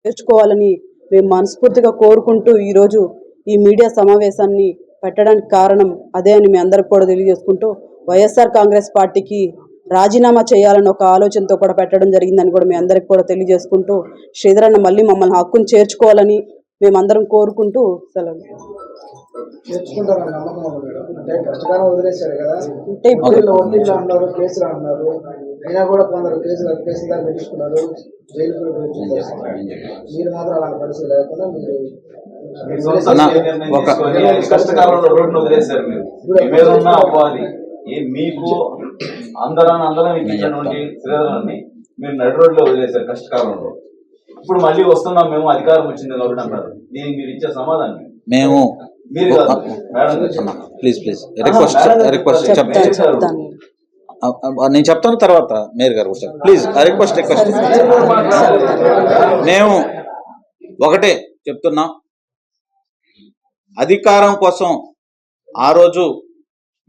నేర్చుకోవాలని మేము మనస్ఫూర్తిగా కోరుకుంటూ ఈరోజు ఈ మీడియా సమావేశాన్ని పెట్టడానికి కారణం అదే అని మీ అందరికి కూడా తెలియజేసుకుంటూ వైఎస్ఆర్ కాంగ్రెస్ పార్టీకి రాజీనామా చేయాలని ఒక ఆలోచనతో కూడా పెట్టడం జరిగిందని కూడా మీ అందరికి కూడా తెలియజేసుకుంటూ శ్రీధర్ అన్న మళ్ళీ మమ్మల్ని హక్కును చేర్చుకోవాలని మేమందరం కోరుకుంటూ సెలవు. అంటే కష్టకాలం వదిలేశారు కదా, అంటే ఇప్పుడు ఒత్తిడిలో అన్నారు, కేసులు అన్నారు, అయినా కూడా కొందరు కేసులు దాకా పెట్టుకున్నారు, జైలు కూడా మీరు మాత్రం అలాంటి పరిస్థితి లేకుండా మీరు కష్టకాలంలో రోడ్డు వదిలేశారు. మీరు మీకు అందరం ఇచ్చినటువంటి శ్రీధరాన్ని మీరు నడి రోడ్లో వదిలేశారు కష్టకాలంలో. ఇప్పుడు మళ్ళీ వస్తున్నాం మేము, అధికారం వచ్చింది కాబట్టి అంటారు. దీనికి మీరు ఇచ్చే సమాధానం మేము ప్లీజ్ రిక్వెస్ట్ నేను చెప్తాను తర్వాత మేయర్ గారు ప్లీజ్ రిక్వెస్ట్ మేము ఒకటే చెప్తున్నాం, అధికారం కోసం ఆ రోజు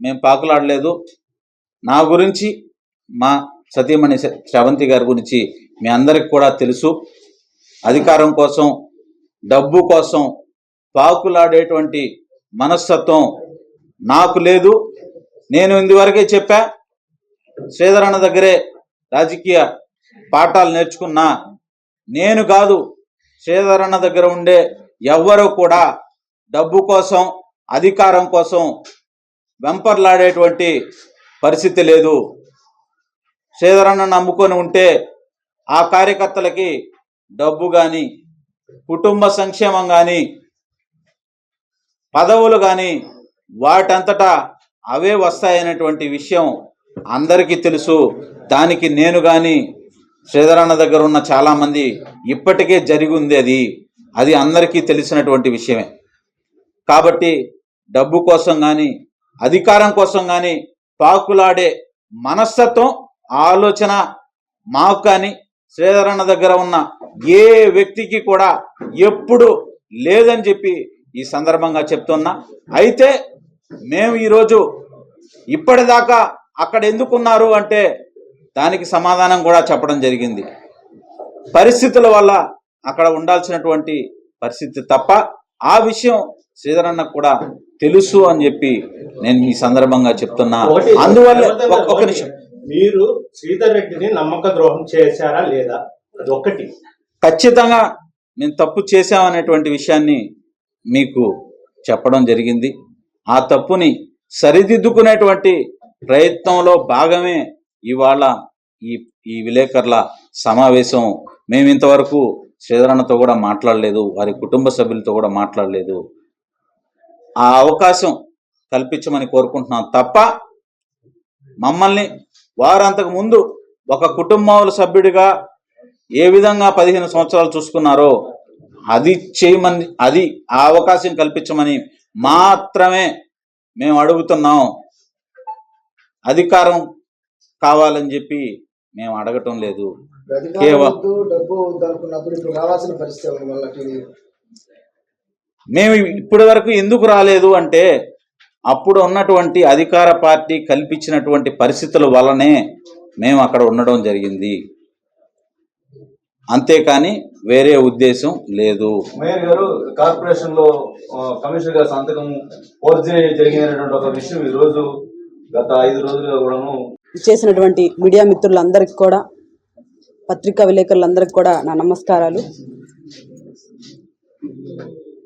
మేము పాకులాడలేదు. నా గురించి మా సతీమణి శ్రవంతి గారి గురించి మీ అందరికి కూడా తెలుసు. అధికారం కోసం డబ్బు కోసం పాకులాడేటువంటి మనస్తత్వం నాకు లేదు. నేను ఇందువరకే చెప్పా, శ్రీధర్ అన్న దగ్గరే రాజకీయ పాఠాలు నేర్చుకున్నా. నేను కాదు, శ్రీధర్ అన్న దగ్గర ఉండే ఎవ్వరూ కూడా డబ్బు కోసం అధికారం కోసం వెంపర్లాడేటువంటి పరిస్థితి లేదు. శ్రీధర్ అన్న నమ్ముకొని ఉంటే ఆ కార్యకర్తలకి డబ్బు కానీ కుటుంబ సంక్షేమం కానీ పదవులు కానీ వాటంతటా అవే వస్తాయనేటువంటి విషయం అందరికీ తెలుసు. దానికి నేను కానీ శ్రీధర్ అన్న దగ్గర ఉన్న చాలామంది ఇప్పటికే జరిగి ఉంది. అది అందరికీ తెలిసినటువంటి విషయమే. కాబట్టి డబ్బు కోసం కానీ అధికారం కోసం కానీ పాకులాడే మనస్తత్వం ఆలోచన మాకు కానీ శ్రీధర్ అన్న దగ్గర ఉన్న ఏ వ్యక్తికి కూడా ఎప్పుడు లేదని చెప్పి ఈ సందర్భంగా చెప్తున్నా. అయితే మేము ఈరోజు ఇప్పటిదాకా అక్కడ ఎందుకున్నారు అంటే దానికి సమాధానం కూడా చెప్పడం జరిగింది. పరిస్థితుల వల్ల అక్కడ ఉండాల్సినటువంటి పరిస్థితి తప్ప ఆ విషయం శ్రీధర్ అన్నకు కూడా తెలుసు అని చెప్పి నేను ఈ సందర్భంగా చెప్తున్నా. అందువల్ల ఒక నిమిషం, మీరు శ్రీధర్ రెడ్డిని నమ్మక ద్రోహం చేశారా లేదా? అది ఒక్కటి. ఖచ్చితంగా మేము తప్పు చేశామనేటువంటి విషయాన్ని మీకు చెప్పడం జరిగింది. ఆ తప్పుని సరిదిద్దుకునేటువంటి ప్రయత్నంలో భాగమే ఇవాళ ఈ విలేకరుల సమావేశం. మేము ఇంతవరకు శ్రీధర్ అన్నతో కూడా మాట్లాడలేదు, వారి కుటుంబ సభ్యులతో కూడా మాట్లాడలేదు. ఆ అవకాశం కల్పించమని కోరుకుంటున్నాం తప్ప మమ్మల్ని వారు అంతకు ముందు ఒక కుటుంబ సభ్యుడిగా ఏ విధంగా 15 సంవత్సరాలు చూసుకున్నారో అది చేయమని, అది ఆ అవకాశం కల్పించమని మాత్రమే మేము అడుగుతున్నాం. అధికారం కావాలని చెప్పి మేము అడగటం లేదు. మేము ఇప్పటి వరకు ఎందుకు రాలేదు అంటే అప్పుడు ఉన్నటువంటి అధికార పార్టీ కల్పించినటువంటి పరిస్థితుల వల్లనే మేము అక్కడ ఉండడం జరిగింది, అంతేకాని వేరే ఉద్దేశం లేదు. మేయర్ గారు, కార్పొరేషన్ లో కమిషనర్ గారి సంతకం ఫోర్జరీ జరిగినటువంటి ఒక విషయం ఈ రోజు గత 5 రోజులుగా కూడాను చేసినటువంటి మీడియా మిత్రులందరికీ కూడా, పత్రికా విలేకరులందరికీ కూడా నా నమస్కారాలు.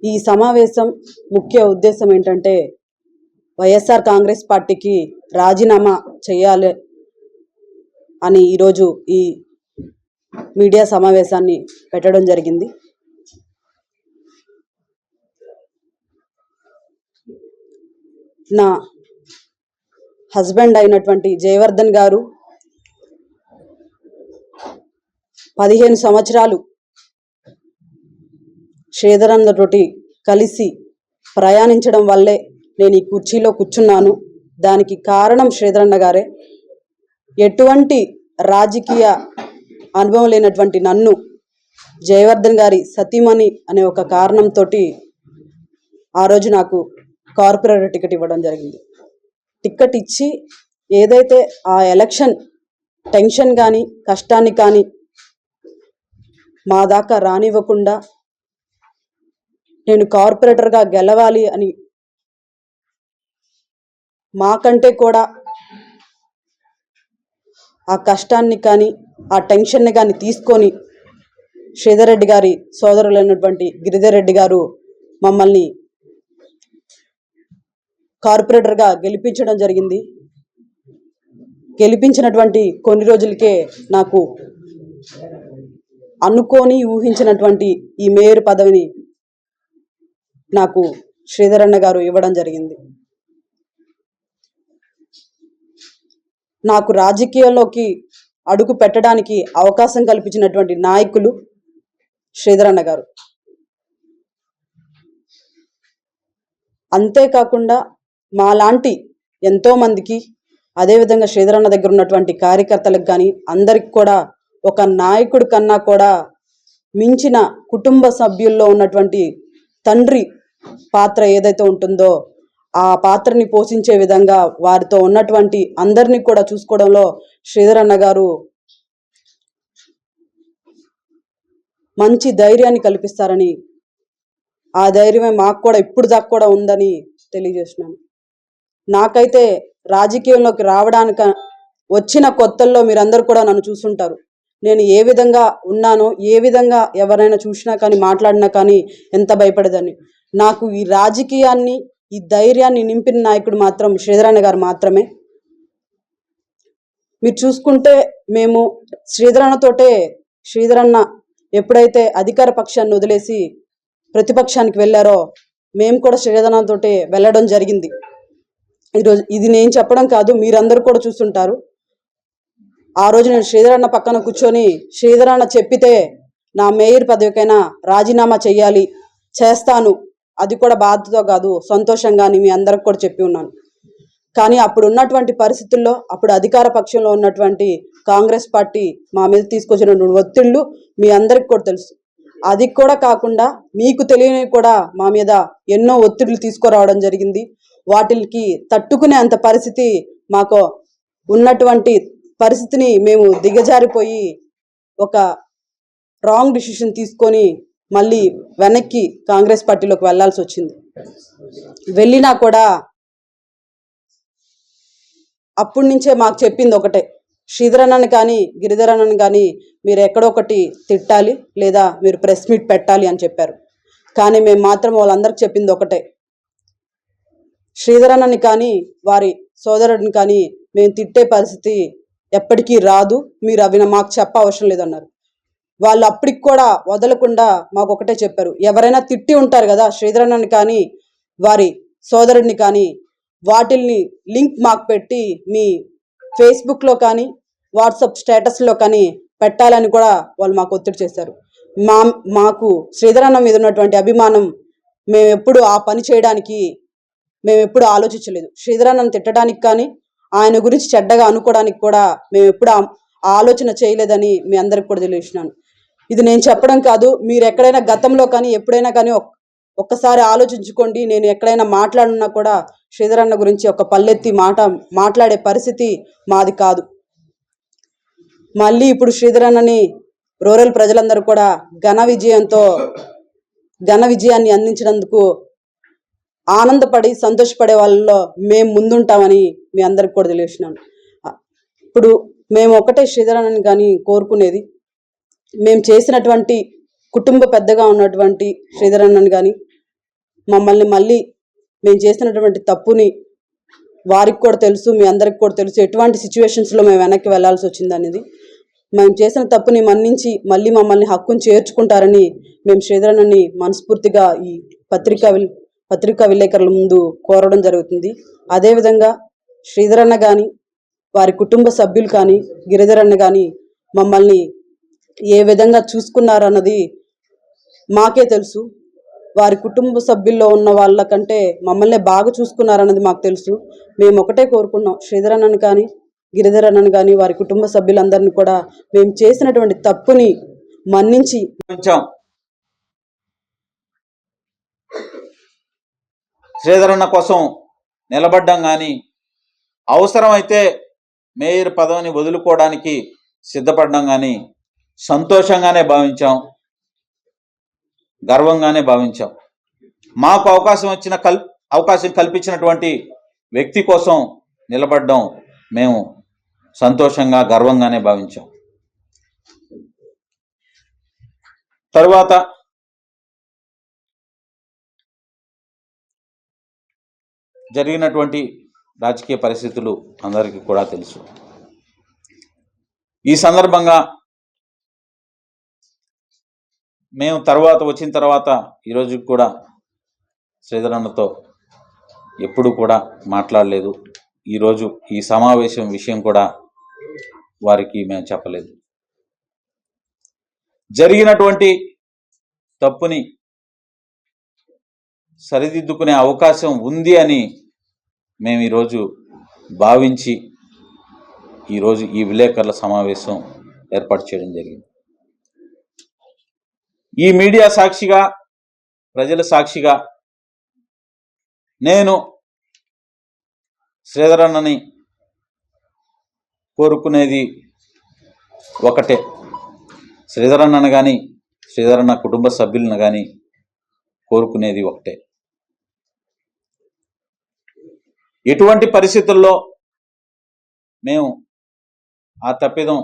ఈ సమావేశం ముఖ్య ఉద్దేశం ఏంటంటే వైఎస్ఆర్ కాంగ్రెస్ పార్టీకి రాజీనామా చేయాలి అని ఈరోజు ఈ మీడియా సమావేశాన్ని పెట్టడం జరిగింది. నా హస్బెండ్ అయినటువంటి జయవర్ధన్ గారు 15 సంవత్సరాలు శ్రీధర్ అన్నతోటి కలిసి ప్రయాణించడం వల్లే నేను ఈ కుర్చీలో కూర్చున్నాను. దానికి కారణం శ్రీధర్ అన్న గారే. ఎటువంటి రాజకీయ అనుభవం లేనటువంటి నన్ను జయవర్ధన్ గారి సతీమణి అనే ఒక కారణంతో ఆ రోజు నాకు కార్పొరేటర్ టికెట్ ఇవ్వడం జరిగింది. టికెట్ ఇచ్చి ఏదైతే ఆ ఎలక్షన్ టెన్షన్ కానీ కష్టాన్ని కానీ మా దాకా రానివ్వకుండా నేను కార్పొరేటర్గా గెలవాలి అని మాకంటే కూడా ఆ కష్టాన్ని కానీ ఆ టెన్షన్ని కానీ తీసుకొని శ్రీధర్ రెడ్డి గారి సోదరులైనటువంటి గిరిధర్ రెడ్డి గారు మమ్మల్ని కార్పొరేటర్గా గెలిపించడం జరిగింది. గెలిపించినటువంటి కొన్ని రోజులకే నాకు అనుకోని ఊహించినటువంటి ఈ మేయర్ పదవిని నాకు శ్రీధర్ అన్న గారు ఇవ్వడం జరిగింది. నాకు రాజకీయాల్లోకి అడుగు పెట్టడానికి అవకాశం కల్పించినటువంటి నాయకులు శ్రీధర్ అన్న గారు. అంతేకాకుండా మాలాంటి ఎంతోమందికి, అదేవిధంగా శ్రీధర్ అన్న దగ్గర ఉన్నటువంటి కార్యకర్తలకు కానీ అందరికి కూడా ఒక నాయకుడి కన్నా కూడా మించిన కుటుంబ సభ్యుల్లో ఉన్నటువంటి తండ్రి పాత్ర ఏదైతే ఉంటుందో ఆ పాత్రని పోషించే విధంగా వారితో ఉన్నటువంటి అందరినీ కూడా చూసుకోవడంలో శ్రీధర్ అన్న గారు మంచి ధైర్యాన్ని కల్పిస్తారని, ఆ ధైర్యమే మాకు కూడా ఇప్పుడు దాకా కూడా ఉందని తెలియజేస్తున్నాను. నాకైతే రాజకీయంలోకి రావడానికి వచ్చిన కొత్తల్లో మీరందరూ కూడా నన్ను చూసుంటారు. నేను ఏ విధంగా ఉన్నానో, ఏ విధంగా ఎవరైనా చూసినా కానీ మాట్లాడినా కానీ ఎంత భయపడేదాన్ని. నాకు ఈ రాజకీయాన్ని, ఈ ధైర్యాన్ని నింపిన నాయకుడు మాత్రం శ్రీధర్ అన్న గారు మాత్రమే. మీరు చూసుకుంటే మేము శ్రీధర్ అన్న ఎప్పుడైతే అధికార పక్షాన్ని వదిలేసి ప్రతిపక్షానికి వెళ్ళారో మేము కూడా శ్రీధర్ అన్నతోటే వెళ్ళడం జరిగింది. ఈరోజు ఇది నేను చెప్పడం కాదు, మీరందరూ కూడా చూస్తుంటారు. ఆ రోజు నేను శ్రీధర్ అన్న పక్కన కూర్చొని శ్రీధర్ అన్న చెప్పితే నా మేయర్ పదవికైనా రాజీనామా చేయాలి, చేస్తాను, అది కూడా బాధతో కాదు సంతోషంగా అని మీ అందరికి కూడా చెప్పి ఉన్నాను. కానీ అప్పుడు ఉన్నటువంటి పరిస్థితుల్లో అప్పుడు అధికార పక్షంలో ఉన్నటువంటి కాంగ్రెస్ పార్టీ మా మీద తీసుకొచ్చినటువంటి ఒత్తిళ్లు మీ అందరికి కూడా తెలుసు. అది కూడా కాకుండా మీకు తెలియని కూడా మా మీద ఎన్నో ఒత్తిళ్లు తీసుకురావడం జరిగింది. వాటికి తట్టుకునే అంత పరిస్థితి మాకు ఉన్నటువంటి పరిస్థితిని మేము దిగజారిపోయి ఒక రాంగ్ డిసిషన్ తీసుకొని మళ్ళీ వెనక్కి కాంగ్రెస్ పార్టీలోకి వెళ్లాల్సి వచ్చింది. వెళ్ళినా కూడా అప్పటి నుంచే మాకు చెప్పింది ఒకటే, శ్రీధర్ అన్నని కానీ గిరిధర్ అన్నని కానీ మీరు ఎక్కడొకటి తిట్టాలి లేదా మీరు ప్రెస్ మీట్ పెట్టాలి అని చెప్పారు. కానీ మేము మాత్రం వాళ్ళందరికీ చెప్పింది ఒకటే, శ్రీధర్ అన్నని కానీ వారి సోదరుడిని కానీ మేము తిట్టే పరిస్థితి ఎప్పటికీ రాదు, మీరు అవి మాకు చెప్ప అవసరం లేదన్నారు. వాళ్ళు అప్పటికి కూడా వదలకుండా మాకు ఒకటే చెప్పారు, ఎవరైనా తిట్టి ఉంటారు కదా శ్రీధర్ అన్నని కానీ వారి సోదరుడిని కానీ, వాటిల్ని లింక్ మాకు పెట్టి మీ ఫేస్బుక్లో కానీ వాట్సాప్ స్టేటస్లో కానీ పెట్టాలని కూడా వాళ్ళు మాకు ఒత్తిడి చేశారు. మాకు శ్రీధర్ అన్న మీద ఉన్నటువంటి అభిమానం మేము ఎప్పుడు ఆ పని చేయడానికి మేము ఎప్పుడు ఆలోచించలేదు. శ్రీధర్ అన్నను తిట్టడానికి కానీ ఆయన గురించి చెడ్డగా అనుకోవడానికి కూడా మేము ఎప్పుడు ఆలోచన చేయలేదని మీ అందరికి కూడా తెలియజేస్తున్నాను. ఇది నేను చెప్పడం కాదు, మీరు ఎక్కడైనా గతంలో కానీ ఎప్పుడైనా కానీ ఒక్కసారి ఆలోచించుకోండి. నేను ఎక్కడైనా మాట్లాడినా కూడా శ్రీధర్ అన్న గురించి ఒక పల్లెత్తి మాట్లాడే పరిస్థితి మాది కాదు. మళ్ళీ ఇప్పుడు శ్రీధర్ అన్నని రూరల్ ప్రజలందరూ కూడా ఘన విజయాన్ని అందించినందుకు ఆనందపడి సంతోషపడే వాళ్ళలో మేము ముందుంటామని మీ అందరికి కూడా తెలియజేస్తున్నాను. ఇప్పుడు మేము ఒకటే శ్రీధర్ అన్నని కానీ కోరుకునేది, మేము చేసినటువంటి కుటుంబ పెద్దగా ఉన్నటువంటి శ్రీధర్ అన్నని కానీ మమ్మల్ని మళ్ళీ మేము చేసినటువంటి తప్పుని వారికి కూడా తెలుసు, మీ అందరికి కూడా తెలుసు, ఎటువంటి సిచ్యువేషన్స్లో మేము వెనక్కి వెళ్లాల్సి వచ్చింది అనేది. మేము చేసిన తప్పుని మన్నించి మళ్ళీ మమ్మల్ని హక్కును చేర్చుకుంటారని మేము శ్రీధర్ అన్నని మనస్ఫూర్తిగా ఈ పత్రికా విలేకరుల ముందు కోరడం జరుగుతుంది. అదేవిధంగా శ్రీధర్ అన్న కానీ వారి కుటుంబ సభ్యులు కానీ గిరిధర్ అన్న కానీ మమ్మల్ని ఏ విధంగా చూసుకున్నారన్నది మాకే తెలుసు. వారి కుటుంబ సభ్యుల్లో ఉన్న వాళ్ళకంటే మమ్మల్ని బాగా చూసుకున్నారన్నది మాకు తెలుసు. మేము ఒకటే కోరుకున్నాం, శ్రీధర్ అన్నని కానీ గిరిధర్ అన్నని కానీ వారి కుటుంబ సభ్యులందరినీ కూడా మేము చేసినటువంటి తప్పుని మన్నించి శ్రీధర్ అన్న కోసం నిలబడ్డం కానీ అవసరమైతే మేయర్ పదవిని వదులుకోవడానికి సిద్ధపడ్డం కానీ సంతోషంగానే భావించాం, గర్వంగానే భావించాం. మాకు అవకాశం కల్పించినటువంటి వ్యక్తి కోసం నిలబడడం మేము సంతోషంగా గర్వంగానే భావించాం. తరువాత జరిగినటువంటి రాజకీయ పరిస్థితులు అందరికీ కూడా తెలుసు. ఈ సందర్భంగా మేము వచ్చిన తర్వాత ఈరోజు కూడా శ్రీధర్ అన్నతో ఎప్పుడు కూడా మాట్లాడలేదు. ఈరోజు ఈ సమావేశం విషయం కూడా వారికి మేము చెప్పలేదు. జరిగినటువంటి తప్పుని సరిదిద్దుకునే అవకాశం ఉంది అని మేము ఈరోజు భావించి ఈరోజు ఈ విలేకరుల సమావేశం ఏర్పాటు చేయడం జరిగింది. ఈ మీడియా సాక్షిగా, ప్రజల సాక్షిగా నేను శ్రీధర్ అన్నని కోరుకునేది ఒకటే. శ్రీధర్ అన్నను కానీ, శ్రీధర్ అన్న కుటుంబ సభ్యులను కానీ కోరుకునేది ఒకటే. ఎటువంటి పరిస్థితుల్లో మేము ఆ తప్పిదం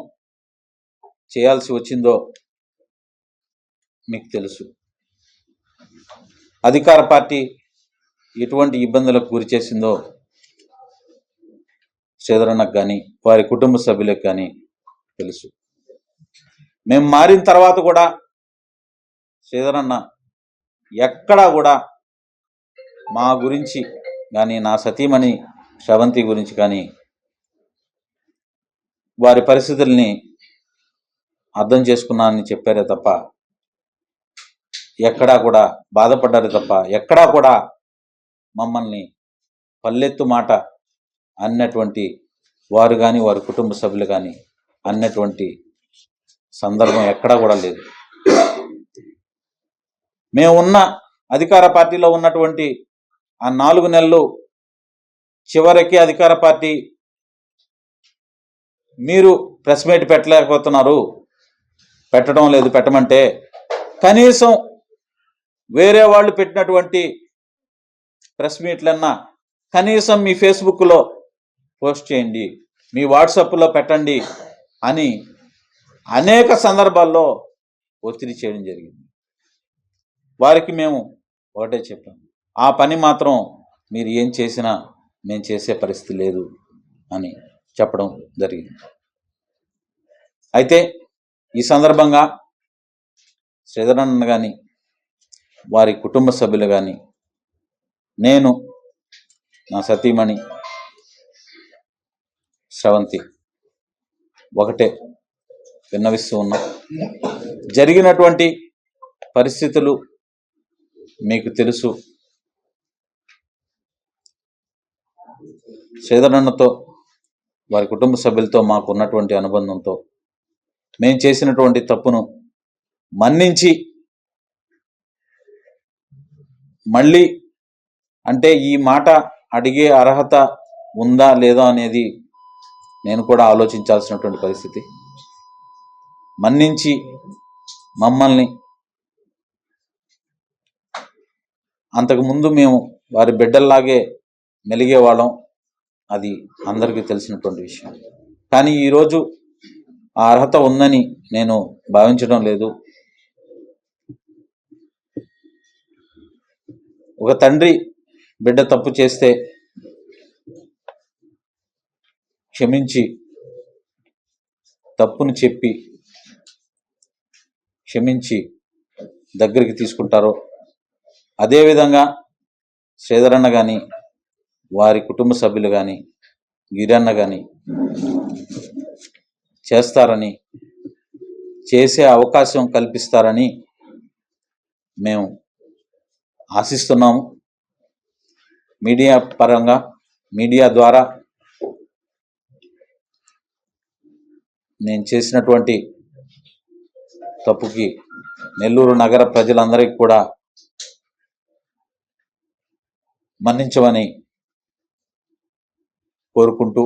చేయాల్సి వచ్చిందో మీకు తెలుసు. అధికార పార్టీ ఎటువంటి ఇబ్బందులకు గురి చేసిందో శ్రీధర్ అన్నకు కానీ, వారి కుటుంబ సభ్యులకు కానీ తెలుసు. మేము మారిన తర్వాత కూడా శ్రీధర్ అన్న ఎక్కడా కూడా మా గురించి కానీ, నా సతీమణి శ్రవంతి గురించి కానీ, వారి పరిస్థితుల్ని అర్థం చేసుకున్నానని చెప్పారే తప్ప, ఎక్కడా కూడా బాధపడ్డారే తప్ప, ఎక్కడా కూడా మమ్మల్ని పల్లెత్తు మాట అన్నటువంటి వారు కానీ, వారి కుటుంబ సభ్యులు కానీ అన్నటువంటి సందర్భం ఎక్కడా కూడా లేదు. మేము ఉన్న అధికార పార్టీలో ఉన్నటువంటి ఆ 4 నెలలు చివరికి అధికార పార్టీ మీరు ప్రెస్ మీట్ పెట్టలేకపోతున్నారు, పెట్టడం లేదు, పెట్టమంటే కనీసం వేరే వాళ్ళు పెట్టినటువంటి ప్రెస్ మీట్లన్నా కనీసం మీ ఫేస్బుక్లో పోస్ట్ చేయండి, మీ వాట్సాప్లో పెట్టండి అని అనేక సందర్భాల్లో ఒత్తిడి చేయడం జరిగింది. వారికి మేము ఒకటే చెప్పాం, ఆ పని మాత్రం మీరు ఏం చేసినా మేము చేసే పరిస్థితి లేదు అని చెప్పడం జరిగింది. అయితే ఈ సందర్భంగా శ్రీధర్ అన్న కానీ, వారి కుటుంబ సభ్యులు కానీ, నేను, నా సతీమణి శ్రవంతి ఒకటే విన్నవిస్తూ ఉన్నాం. జరిగినటువంటి పరిస్థితులు మీకు తెలుసు. శ్రీధర్ అన్నతో, వారి కుటుంబ సభ్యులతో మాకు ఉన్నటువంటి అనుబంధంతో మేము చేసినటువంటి తప్పును మన్నించి మళ్ళీ అంటే ఈ మాట అడిగే అర్హత ఉందా లేదా అనేది నేను కూడా ఆలోచించాల్సినటువంటి పరిస్థితి. మన్నించి మమ్మల్ని, అంతకుముందు మేము వారి బిడ్డల్లాగే మెలిగేవాళ్ళం, అది అందరికీ తెలిసినటువంటి విషయం. కానీ ఈరోజు ఆ అర్హత ఉందని నేను భావించడం లేదు. ఒక తండ్రి బిడ్డ తప్పు చేస్తే క్షమించి, తప్పును చెప్పి క్షమించి దగ్గరికి తీసుకుంటారో అదేవిధంగా శ్రీధర్ అన్న కానీ, వారి కుటుంబ సభ్యులు కానీ, గిరన్న కానీ చేస్తారని, చేసే అవకాశం కల్పిస్తారని మేము ఆశిస్తున్నాము. మీడియా పరంగా, మీడియా ద్వారా నేను చేసినటువంటి తప్పుకి నెల్లూరు నగర ప్రజలందరికీ కూడా మన్నించమని కోరుకుంటూ